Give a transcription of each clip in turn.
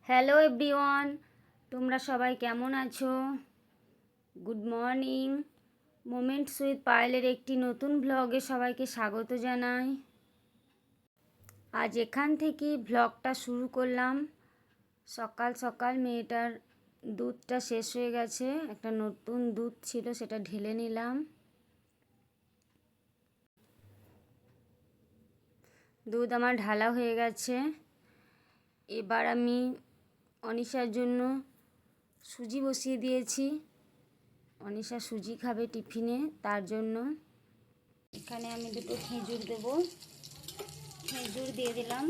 Hello everyone, তোমরা সবাই কেমন আছো? Good morning. মোমেন্টস উইথ পায়েলের একটি নতুন ব্লগে সবাইকে স্বাগত জানাই। আজ এখান থেকে ব্লগটা শুরু করলাম। সকাল সকাল মেয়েটার দুধটা শেষ হয়ে গেছে, একটা নতুন দুধ ছিল সেটা ঢেলে নিলাম। দুধ আমার ঢালা হয়ে গেছে। এবার আমি অনিশার জন্য সুজি বসিয়ে দিয়েছি। অনিশা সুজি খাবে টিফিনে, তার জন্য এখানে আমি দুটো খেজুর দেব। খেজুর দিয়ে দিলাম।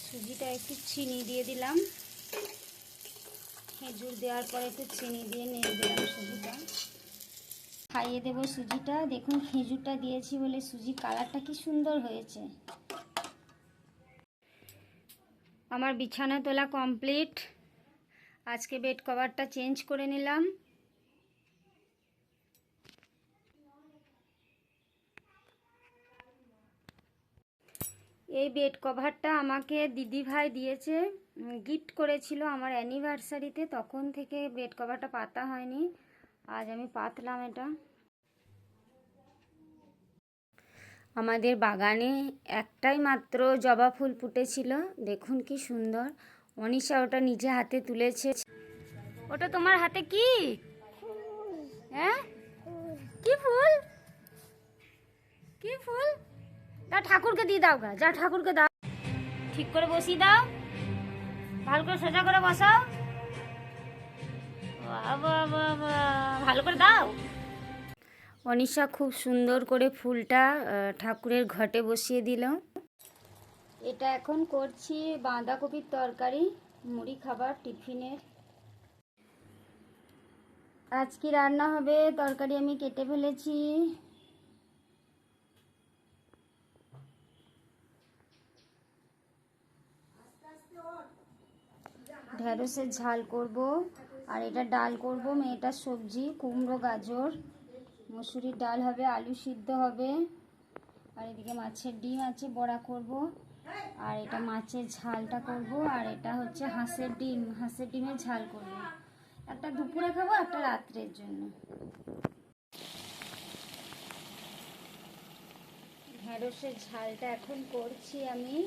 সুজিটা একটু চিনি দিয়ে দিলাম। খেজুর দেওয়ার পরে একটু চিনি দিয়ে নেড়ে দিলাম সুজিটা। খাইয়ে দেবো সুজিটা। দেখুন খেজুরটা দিয়েছি বলে সুজি কালারটা কি সুন্দর হয়েছে। আমার বিছানা তোলা কমপ্লিট। আজকে বেড কভারটা চেঞ্জ করে নিলাম। এই বেড কভারটা আমাকে দিদিভাই দিয়েছে, গিফট করেছিল আমার অ্যানিভার্সারিতে। তখন থেকে বেড কভারটা পাতা হয়নি, আজ আমি পাতলাম এটা। আমাদের বাগানে একটাই মাত্র জবা ফুল ফুটেছিল, দেখুন কি সুন্দর। অনিশা ওটা নিজে হাতে তুলেছে। ওটা তোমার হাতে কি? হ্যাঁ, কি ফুল? কি ফুল? যা ঠাকুরকে দিয়ে দাও গা, যা ঠাকুরকে দাও। ঠিক করে বসিয়ে দাও, ভালো করে সোজা করে বসাও। বাবা বাবা, ভালো করে দাও। অনিশা খুব সুন্দর করে ফুলটা ঠাকুরের ঘটে বসিয়ে দিল। এটা এখন করছি বাঁধাকপির তরকারি, মুড়ি খাবার টিফিনের। আজ কি রান্না হবে? তরকারি আমি কেটে ফেলেছি। ঢেঁড়সের ঝাল করব, আর এটা ডাল করব। মেয়েটার সবজি কুমড়ো গাজর মসুরির ডাল হবে, আলু সিদ্ধ হবে, আর এদিকে মাছের ডিম আছে, বড়া করব, আর এটা মাছের ঝালটা করব, আর এটা হচ্ছে হাঁসের ডিমের ঝাল করব। একটা দুপুরে খাবো, একটা রাত্রের জন্য। ঢেঁড়সের ঝালটা এখন করছি আমি।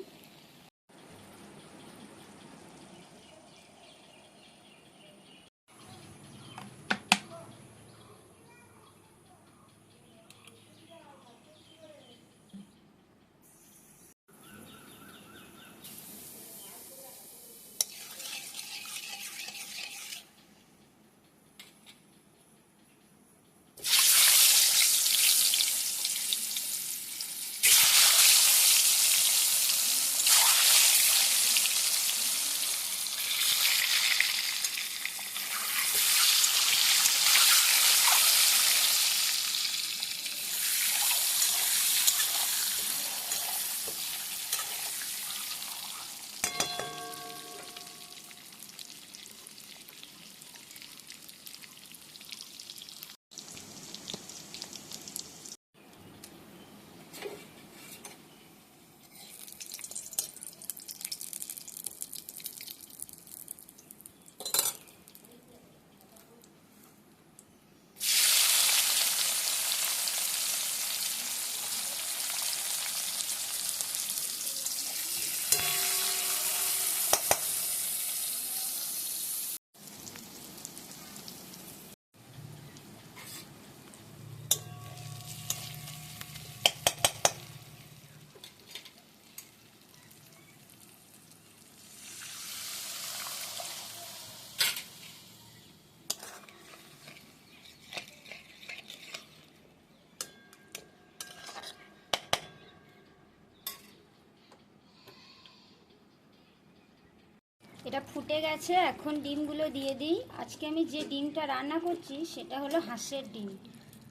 এটা ফুটে গেছে, এখন ডিমগুলো দিয়ে দিই। আজকে আমি যে ডিমটা রান্না করছি সেটা হলো হাঁসের ডিম।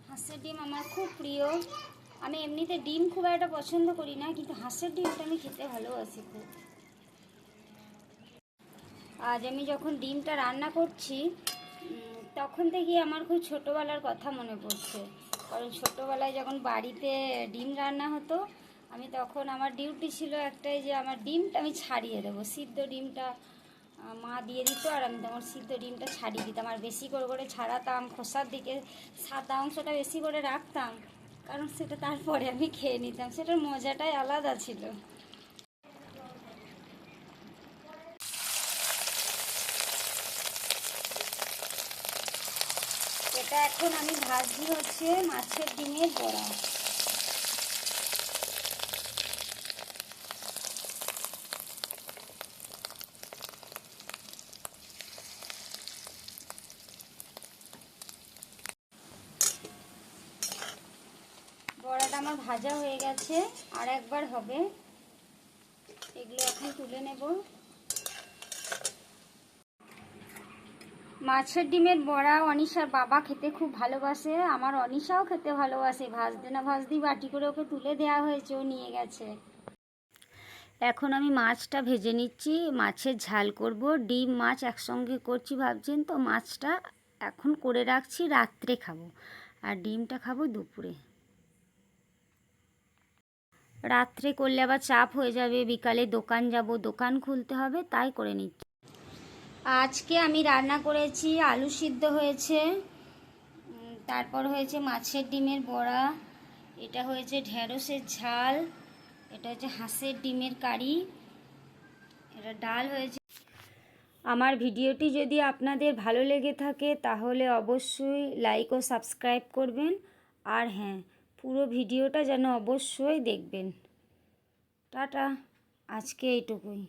হাঁসের ডিম আমার খুব প্রিয়। আমি এমনিতে ডিম খুব একটা পছন্দ করি না, কিন্তু হাঁসের ডিমটা আমি খেতে ভালোবাসি খুব। আজ আমি যখন ডিমটা রান্না করছি তখন থেকেই আমার খুব ছোটোবেলার কথা মনে পড়ছে। কারণ ছোটোবেলায় যখন বাড়িতে ডিম রান্না হতো, আমি তখন আমার ডিউটি ছিল একটাই, যে আমার ডিমটা আমি ছাড়িয়ে দেবো। সিদ্ধ ডিমটা মা দিয়ে দিত, আর আমি তখন সিদ্ধ ডিমটা ছাড়িয়ে দিতাম, আর বেশি করে করে ছাড়াতাম, খোসার দিকে সাদা অংশটা বেশি করে রাখতাম, কারণ সেটা তারপরে আমি খেয়ে নিতাম, সেটার মজাটাই আলাদা ছিল। এটা এখন আমি ভাজি হচ্ছে মাছের ডিমের বড়া। বড়াটা আমার ভাজা হয়ে গেছে, আর একবার হবে। এগুলো এখন তুলে নেব। মাছের ডিমের বড়া অনিশার বাবা খেতে খুব ভালোবাসে, আমার অনিশাও খেতে ভালোবাসে। ভাজতে না ভাজতেই বাটি করে ওকে তুলে দেওয়া হয়েছে, ও নিয়ে গেছে। এখন আমি মাছটা ভেজে নিচ্ছি, মাছের ঝাল করব। ডিম মাছ একসঙ্গে করছি ভাবছেন তো, মাছটা এখন করে রাখছি, রাত্রে খাবো, আর ডিমটা খাবো দুপুরে। রাত্রে করলে আবার চাপ হয়ে যাবে, বিকালে দোকান যাব, দোকান খুলতে হবে, তাই করে নিচ্ছি। আজকে আমি রান্না করেছি, আলু সিদ্ধ হয়েছে, তারপর হয়েছে মাছের ডিমের বড়া, এটা হয়েছে ঢেঁড়সের ঝাল, এটা হচ্ছে হাঁসের ডিমের কারি, এটা ডাল হয়েছে। আমার ভিডিওটি যদি আপনাদের ভালো লেগে থাকে তাহলে অবশ্যই লাইক ও সাবস্ক্রাইব করবেন, আর হ্যাঁ, পুরো ভিডিওটা যেন অবশ্যই দেখবেন। টাটা, আজকে এইটুকুই।